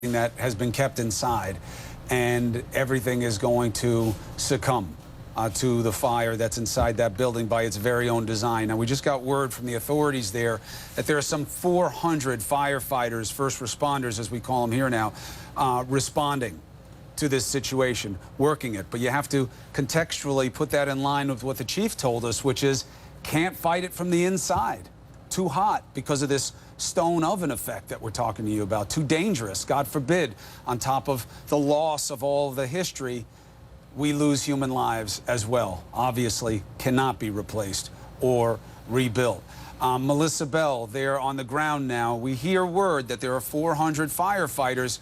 that has been kept inside, and everything is going to succumb to the fire that's inside that building by its very own design. Now, we just got word from the authorities there that there are some 400 firefighters, first responders, as we call them here now, responding to this situation, working it. But you have to contextually put that in line with what the chief told us, which is can't fight it from the inside. Too hot because of this stone oven effect that we're talking to you about. Too dangerous, God forbid, on top of the loss of all the history, we lose human lives as well. Obviously, cannot be replaced or rebuilt. Melissa Bell, they're on the ground now. We hear word that there are 400 firefighters.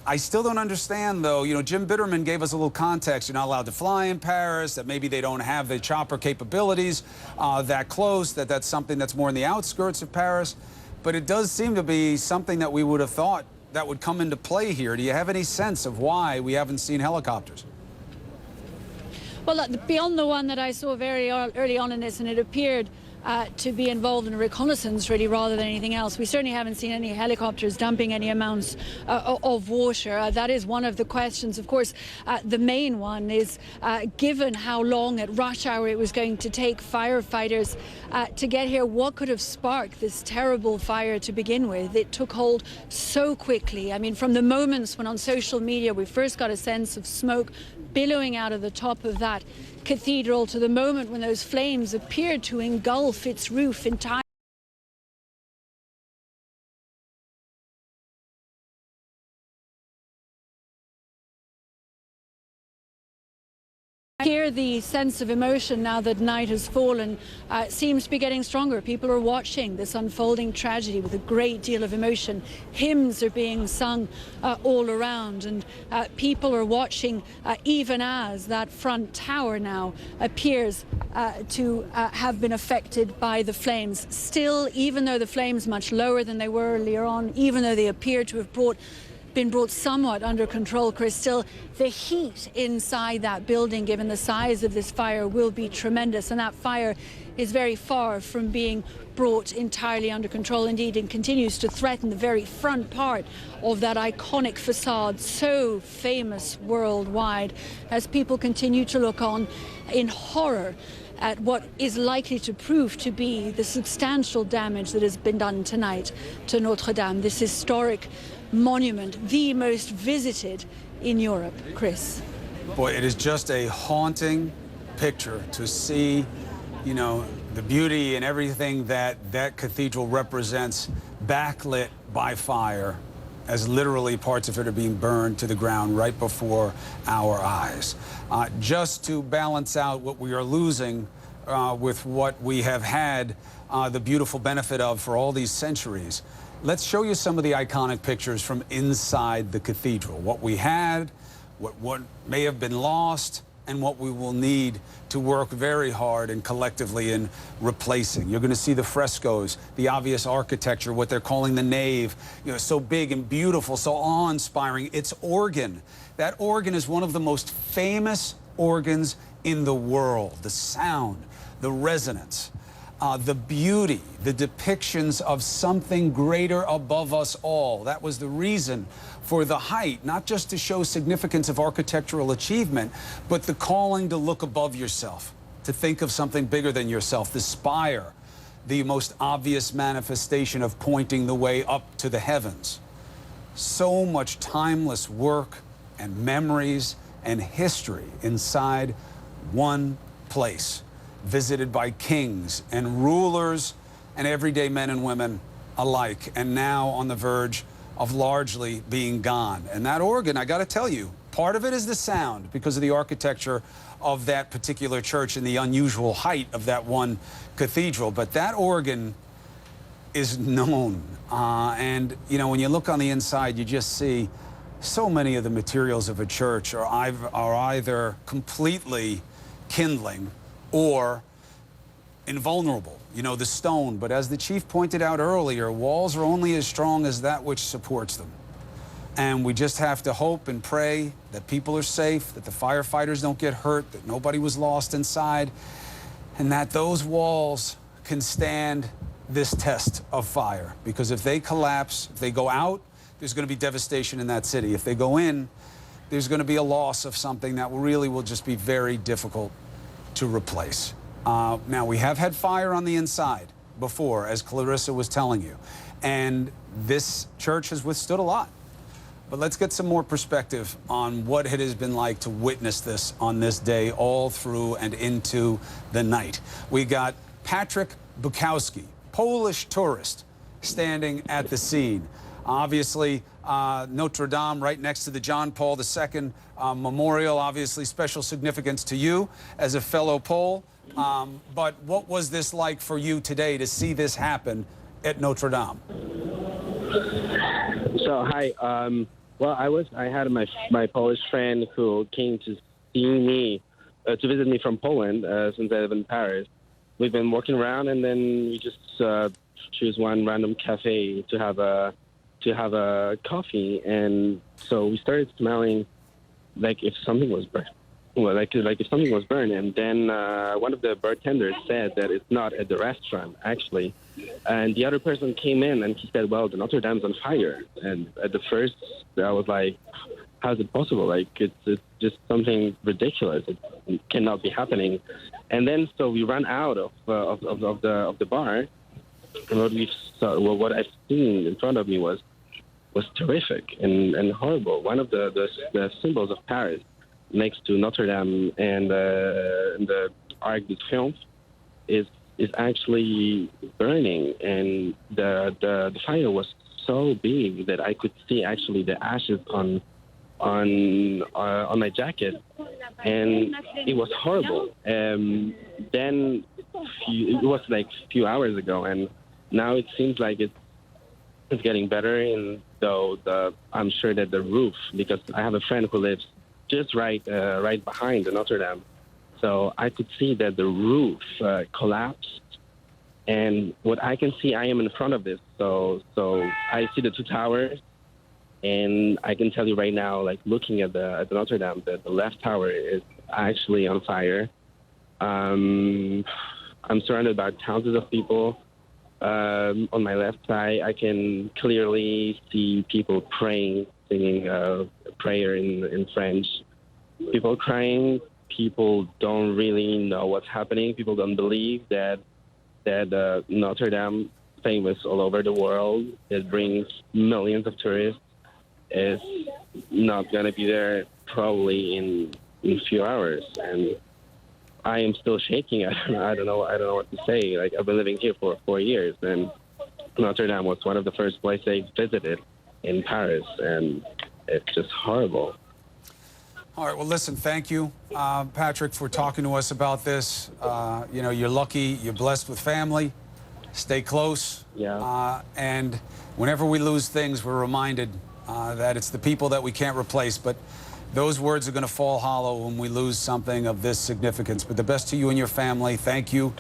I still don't understand, though. You know, Jim Bitterman gave us a little context. You're not allowed to fly in Paris, that maybe they don't have the chopper capabilities that close, that's something that's more in the outskirts of Paris. But it does seem to be something that we would have thought that would come into play here. Do you have any sense of why we haven't seen helicopters? Well, beyond the one that I saw very early on in this, and it appeared to be involved in a reconnaissance really rather than anything else. We certainly haven't seen any helicopters dumping any amounts of water. That is one of the questions. Of course, the main one is given how long at rush hour it was going to take firefighters to get here, what could have sparked this terrible fire to begin with? It took hold so quickly. I mean, from the moments when on social media we first got a sense of smoke billowing out of the top of that cathedral to the moment when those flames appeared to engulf its roof entirely. Here, the sense of emotion now that night has fallen seems to be getting stronger. People are watching this unfolding tragedy with a great deal of emotion. Hymns are being sung all around, and people are watching even as that front tower now appears to have been affected by the flames. Still, even though the flames much lower than they were earlier on, even though they appear to have been brought somewhat under control, Chris, still the heat inside that building, given the size of this fire, will be tremendous, and that fire is very far from being brought entirely under control. Indeed, it continues to threaten the very front part of that iconic facade, so famous worldwide, as people continue to look on in horror at what is likely to prove to be the substantial damage that has been done tonight to Notre Dame, this historic monument, the most visited in Europe. Chris. Boy, it is just a haunting picture to see, you know, the beauty and everything that that cathedral represents backlit by fire, as literally parts of it are being burned to the ground right before our eyes. Just to balance out what we are losing with what we have had the beautiful benefit of for all these centuries, let's show you some of the iconic pictures from inside the cathedral. What we had, what may have been lost, and what we will need to work very hard and collectively in replacing. You're going to see the frescoes, the obvious architecture, what they're calling the nave, you know, so big and beautiful, so awe-inspiring. Its organ. That organ is one of the most famous organs in the world. The sound, the resonance. The beauty, the depictions of something greater above us all. That was the reason for the height, not just to show significance of architectural achievement, but the calling to look above yourself, to think of something bigger than yourself. The spire, the most obvious manifestation of pointing the way up to the heavens. So much timeless work and memories and history inside one place, visited by kings and rulers and everyday men and women alike, and now on the verge of largely being gone. And that organ, I got to tell you, part of it is the sound because of the architecture of that particular church and the unusual height of that one cathedral. But that organ is known. And, you know, when you look on the inside, you just see so many of the materials of a church are either completely kindling or invulnerable, you know, the stone. But as the chief pointed out earlier, walls are only as strong as that which supports them. And we just have to hope and pray that people are safe, that the firefighters don't get hurt, that nobody was lost inside, and that those walls can stand this test of fire. Because if they collapse, if they go out, there's going to be devastation in that city. If they go in, there's going to be a loss of something that really will just be very difficult to replace. Now, we have had fire on the inside before, as Clarissa was telling you, and this church has withstood a lot. But let's get some more perspective on what it has been like to witness this on this day all through and into the night. We got Patrick Bukowski, Polish tourist, standing at the scene. Obviously, Notre Dame right next to the John Paul II memorial, obviously special significance to you as a fellow Pole. But what was this like for you today to see this happen at Notre Dame? So, hi. Well, I had my Polish friend who came to see me, to visit me from Poland since I live in Paris. We've been walking around, and then we just choose one random cafe to have a coffee, and so we started smelling like if something was burned. Well, like if something was burned, and then one of the bartenders said that it's not at the restaurant actually, and the other person came in and he said, "Well, the Notre Dame's on fire." And at the first, I was like, "How is it possible? Like it's just something ridiculous. It cannot be happening." And then so we ran out of the bar, and what I've seen in front of me was terrific and horrible. One of the symbols of Paris, next to Notre Dame and the Arc de Triomphe, is actually burning, and the fire was so big that I could see actually the ashes on my jacket, and it was horrible. Then it was like a few hours ago, and now it seems like it's getting better. And though I'm sure that the roof, because I have a friend who lives just right behind the Notre Dame, so I could see that the roof collapsed. And what I can see, I am in front of this, so I see the two towers, and I can tell you right now, like looking at the Notre Dame, that the left tower is actually on fire. I'm surrounded by thousands of people. On my left side, I can clearly see people praying, singing a prayer in French. People crying. People don't really know what's happening. People don't believe that Notre Dame, famous all over the world, it brings millions of tourists, is not going to be there probably in a few hours. And I am still shaking. I don't know what to say. Like, I've been living here for 4 years, and Notre Dame was one of the first places I visited in Paris, and it's just horrible. All right, well, listen, thank you, Patrick, for talking to us about this. You know, you're lucky, you're blessed with family. Stay close. Yeah. And whenever we lose things, we're reminded that it's the people that we can't replace. But those words are going to fall hollow when we lose something of this significance. But the best to you and your family. Thank you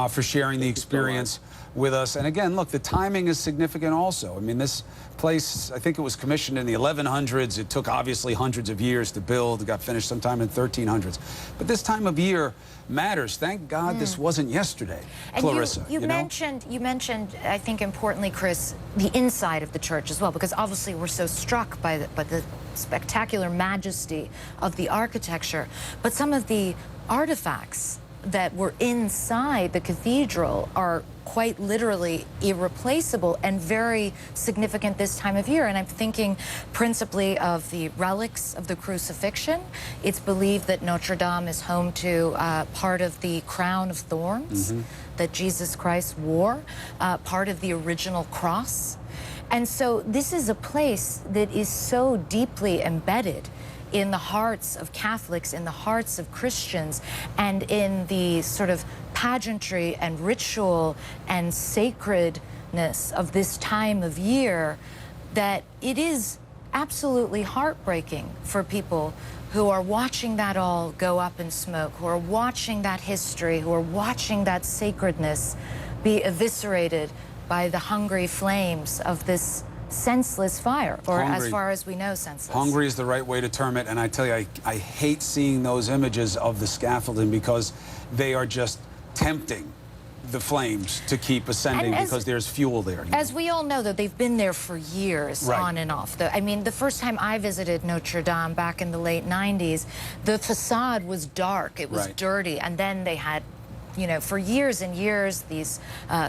for sharing the experience with us. And again, look, the timing is significant also. I mean, this place, I think it was commissioned in the 1100s. It took obviously hundreds of years to build. It got finished sometime in 1300s. But this time of year matters. Thank God this wasn't yesterday, and Clarissa. You mentioned, I think importantly, Chris, the inside of the church as well, because obviously we're so struck by the spectacular majesty of the architecture. But some of the artifacts that were inside the cathedral are quite literally irreplaceable and very significant this time of year. And I'm thinking principally of the relics of the crucifixion. It's believed that Notre Dame is home to part of the crown of thorns that Jesus Christ wore, part of the original cross. And so this is a place that is so deeply embedded in the hearts of Catholics, in the hearts of Christians, and in the sort of pageantry and ritual and sacredness of this time of year, that it is absolutely heartbreaking for people who are watching that all go up in smoke, who are watching that history, who are watching that sacredness be eviscerated by the hungry flames of this senseless fire, or Hungry. as far as we know, senseless. Hungry is the right way to term it, and I tell you, I hate seeing those images of the scaffolding because they are just tempting the flames to keep ascending because there's fuel there. As we all know, though, they've been there for years, Right. on and off. I mean, the first time I visited Notre Dame back in the late 90s, the facade was dark, it was Right. dirty, and then they had, you know, for years and years, these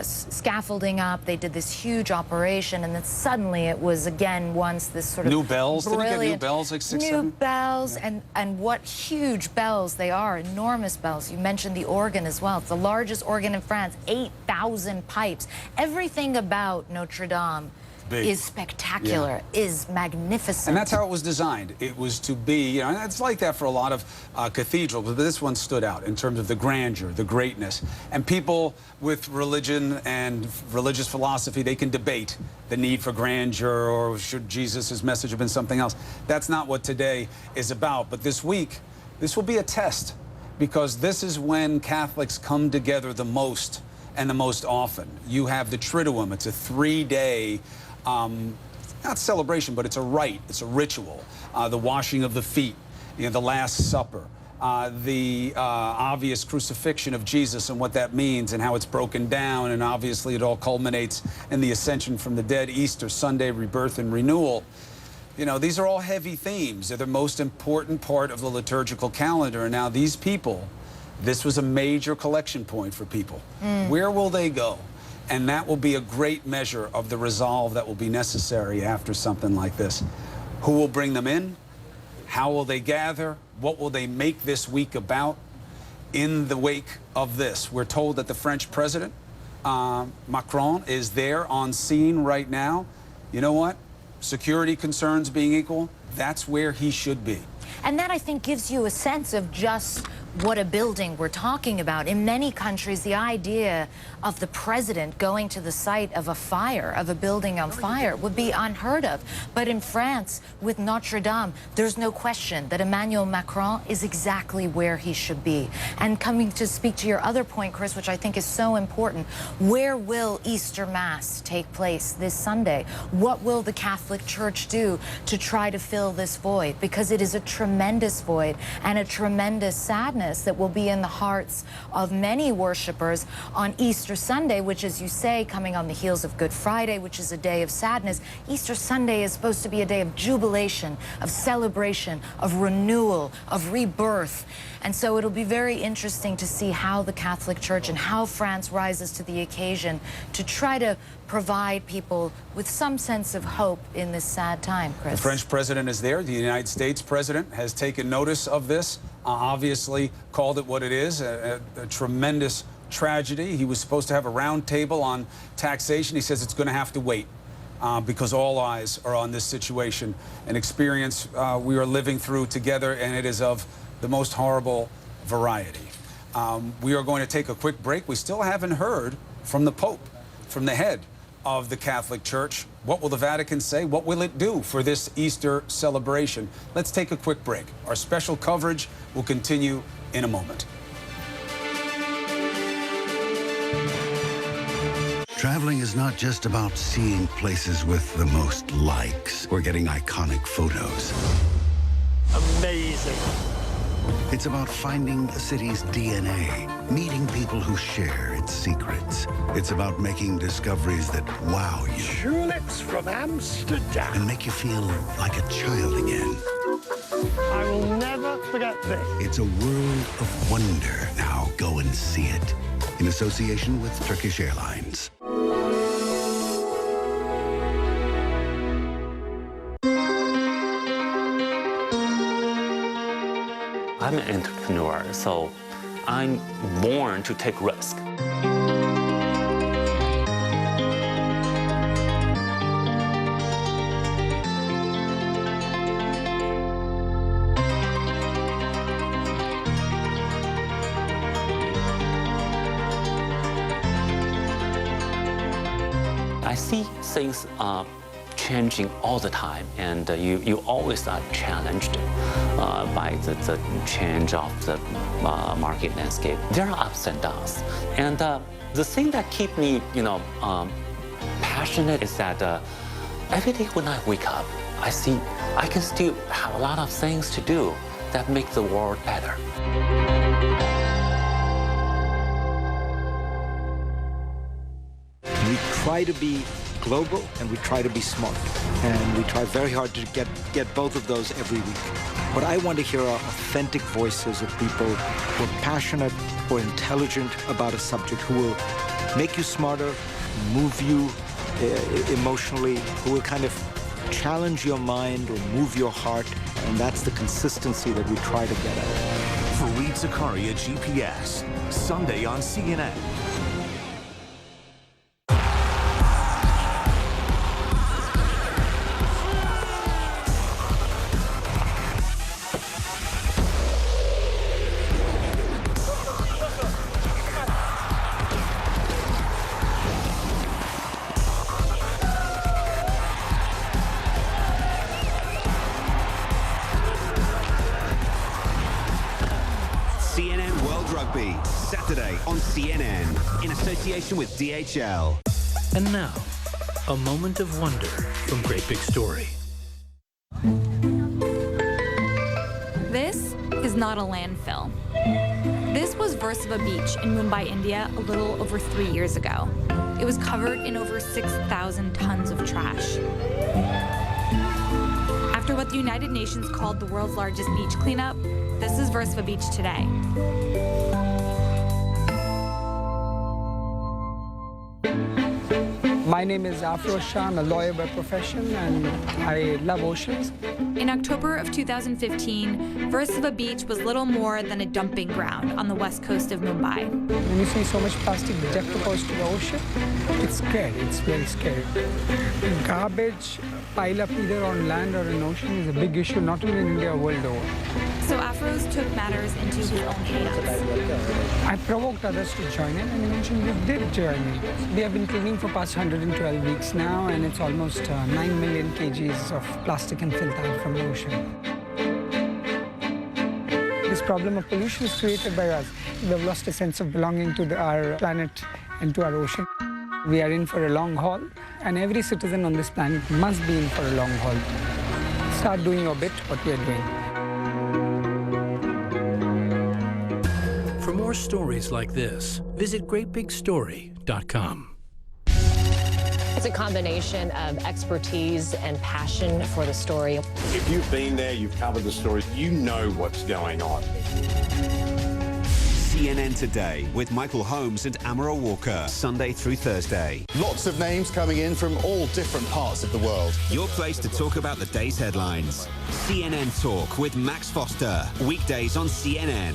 scaffolding up. They did this huge operation, and then suddenly it was again once this sort of New bells? Did it get new brilliant- bells, like 6, new 7? bells, and what huge bells they are, enormous bells. You mentioned the organ as well. It's the largest organ in France, 8,000 pipes. Everything about Notre Dame Big. is spectacular, is magnificent. And that's how it was designed. It was to be, you know, and it's like that for a lot of cathedrals, but this one stood out in terms of the grandeur, the greatness. And people with religion and religious philosophy, they can debate the need for grandeur or should Jesus' message have been something else. That's not what today is about. But this week, this will be a test because this is when Catholics come together the most and the most often. You have the Triduum. It's a 3-day not celebration, but it's a rite, it's a ritual. The washing of the feet, you know, the Last Supper, the obvious crucifixion of Jesus and what that means and how it's broken down, and obviously it all culminates in the ascension from the dead, Easter Sunday, rebirth and renewal. You know, these are all heavy themes. They're the most important part of the liturgical calendar. And now these people, this was a major collection point for people. Where will they go? And that will be a great measure of the resolve that will be necessary after something like this. Who will bring them in? How will they gather? What will they make this week about? In the wake of this, we're told that the French president, Macron, is there on scene right now. You know what? Security concerns being equal, that's where he should be. And that, I think, gives you a sense of just what a building we're talking about. In many countries, the idea of the president going to the site of a fire, of a building on fire, would be unheard of. But in France, with Notre Dame, there's no question that Emmanuel Macron is exactly where he should be. And coming to speak to your other point, Chris, which I think is so important, where will Easter Mass take place this Sunday? What will the Catholic Church do to try to fill this void? Because it is a tremendous void and a tremendous sadness that will be in the hearts of many worshipers on Easter Sunday, which, as you say, coming on the heels of Good Friday, which is a day of sadness. Easter Sunday is supposed to be a day of jubilation, of celebration, of renewal, of rebirth. And so it'll be very interesting to see how the Catholic Church and how France rises to the occasion to try to provide people with some sense of hope in this sad time, Chris. The French president is there. The United States president has taken notice of this, obviously called it what it is, a tremendous tragedy. He was supposed to have a round table on taxation. He says it's going to have to wait because all eyes are on this situation, an experience we are living through together, and it is of the most horrible variety. We are going to take a quick break. We still haven't heard from the Pope, from the head of the Catholic Church. What will the Vatican say? What will it do for this Easter celebration? Let's take a quick break. Our special coverage will continue in a moment. Traveling is not just about seeing places with the most likes or getting iconic photos. Amazing. It's about finding a city's DNA, meeting people who share its secrets. It's about making discoveries that wow you Tulips from Amsterdam. and make you feel like a child again. I will never forget this. It's a world of wonder. Now go and see it. In association with Turkish Airlines. I'm an entrepreneur, so I'm born to take risks. I see things changing all the time, and you always are challenged by the change of the market landscape. There are ups and downs, and the thing that keeps me, passionate is that every day when I wake up, I see I can still have a lot of things to do that make the world better. try to be global and we try to be smart. And we try very hard to get both of those every week. What I want to hear are authentic voices of people who are passionate or intelligent about a subject, who will make you smarter, move you emotionally, who will kind of challenge your mind or move your heart. And that's the consistency that we try to get at. Fareed Zakaria, GPS, Sunday on CNN. CNN World Rugby, Saturday on CNN, in association with DHL. And now, a moment of wonder from Great Big Story. This is not a landfill. This was Versova Beach in Mumbai, India, a little over 3 years ago. It was covered in over 6,000 tons of trash. After what the United Nations called the world's largest beach cleanup, this is Versova Beach today. My name is Afroz Shah. I'm a lawyer by profession, and I love oceans. In October of 2015, Versova Beach was little more than a dumping ground on the west coast of Mumbai. When you see so much plastic decomposed to the ocean, it's scary. It's very scary. Garbage pile up either on land or in ocean is a big issue, not only in India, world over. So Afroz took matters into his own hands. I provoked others to join in, and eventually they did join in. We have been cleaning for past 112 weeks now, and it's almost 9 million kgs of plastic and filth out from the ocean. This problem of pollution is created by us. We have lost a sense of belonging to our planet and to our ocean. We are in for a long haul, and every citizen on this planet must be in for a long haul. Start doing your bit, what we are doing. For more stories like this, visit greatbigstory.com. It's a combination of expertise and passion for the story. If you've been there, you've covered the story, you know what's going on. CNN Today with Michael Holmes and Amara Walker, Sunday through Thursday. Lots of names coming in from all different parts of the world. Your place to talk about the day's headlines. CNN Talk with Max Foster, weekdays on CNN.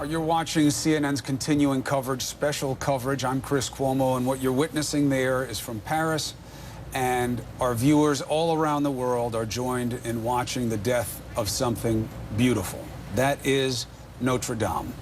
You're watching CNN's continuing coverage, special coverage. I'm Chris Cuomo, and what you're witnessing there is from Paris, and our viewers all around the world are joined in watching the death of something beautiful. That is Notre Dame,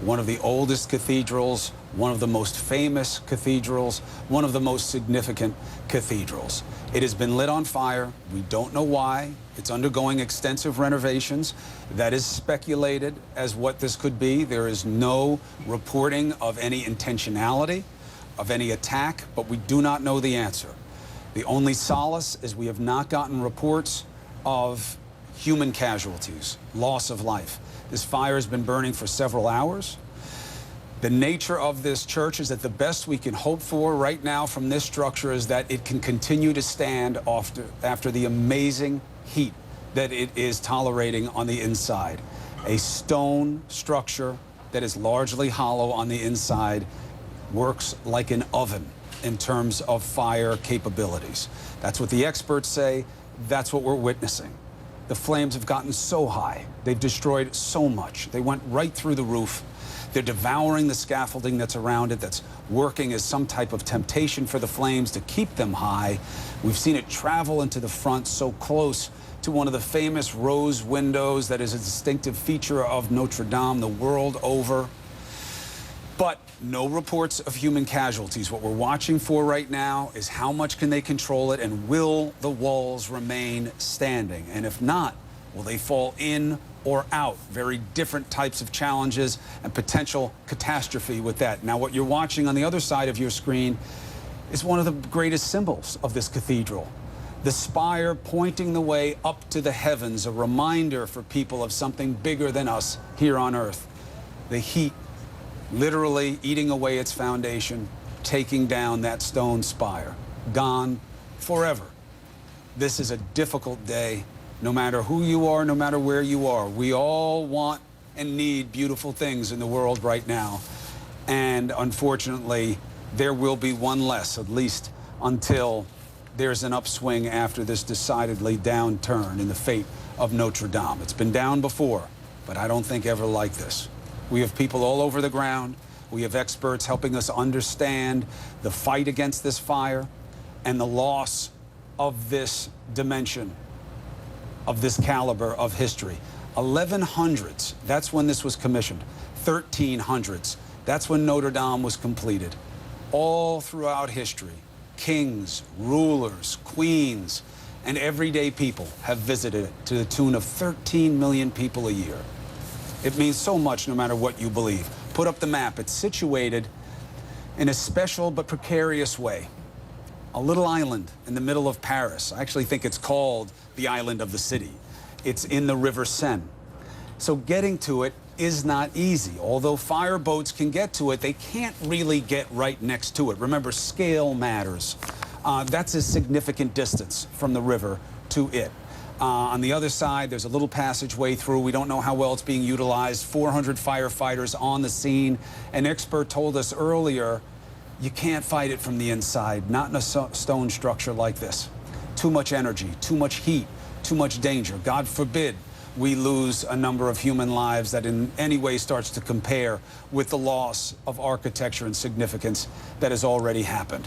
one of the oldest cathedrals, one of the most famous cathedrals, one of the most significant cathedrals. It has been lit on fire. We don't know why. It's undergoing extensive renovations. That is speculated as what this could be. There is no reporting of any intentionality, of any attack, but we do not know the answer. The only solace is we have not gotten reports of human casualties, loss of life. This fire has been burning for several hours. The nature of this church is that the best we can hope for right now from this structure is that it can continue to stand after the amazing heat that it is tolerating on the inside. A stone structure that is largely hollow on the inside works like an oven in terms of fire capabilities. That's what the experts say. That's what we're witnessing. The flames have gotten so high. They've destroyed so much. They went right through the roof. They're devouring the scaffolding that's around it, that's working as some type of temptation for the flames to keep them high. We've seen it travel into the front so close to one of the famous rose windows that is a distinctive feature of Notre Dame the world over. But no reports of human casualties. What we're watching for right now is how much can they control it, and will the walls remain standing? And if not, will they fall in or out? Very different types of challenges and potential catastrophe with that. Now, what you're watching on the other side of your screen is one of the greatest symbols of this cathedral. The spire pointing the way up to the heavens, a reminder for people of something bigger than us here on earth. The heat literally eating away its foundation, taking down that stone spire. Gone forever. This is a difficult day, no matter who you are, no matter where you are. We all want and need beautiful things in the world right now. And unfortunately, there will be one less, at least until there's an upswing after this decidedly downturn in the fate of Notre Dame. It's been down before, but I don't think ever like this. We have people all over the ground. We have experts helping us understand the fight against this fire and the loss of this dimension, of this caliber of history. 1100s, that's when this was commissioned. 1300s, that's when Notre Dame was completed. All throughout history, kings, rulers, queens, and everyday people have visited it to the tune of 13 million people a year. It means so much no matter what you believe. Put up the map. It's situated in a special but precarious way. A little island in the middle of Paris. I actually think it's called the island of the city. It's in the River Seine. So getting to it is not easy. Although fire boats can get to it, they can't really get right next to it. Remember, scale matters. That's a significant distance from the river to it. On the other side, there's a little passageway through. We don't know how well it's being utilized. 400 firefighters on the scene. An expert told us earlier, you can't fight it from the inside, not in a stone structure like this. Too much energy, too much heat, too much danger. God forbid we lose a number of human lives that in any way starts to compare with the loss of architecture and significance that has already happened.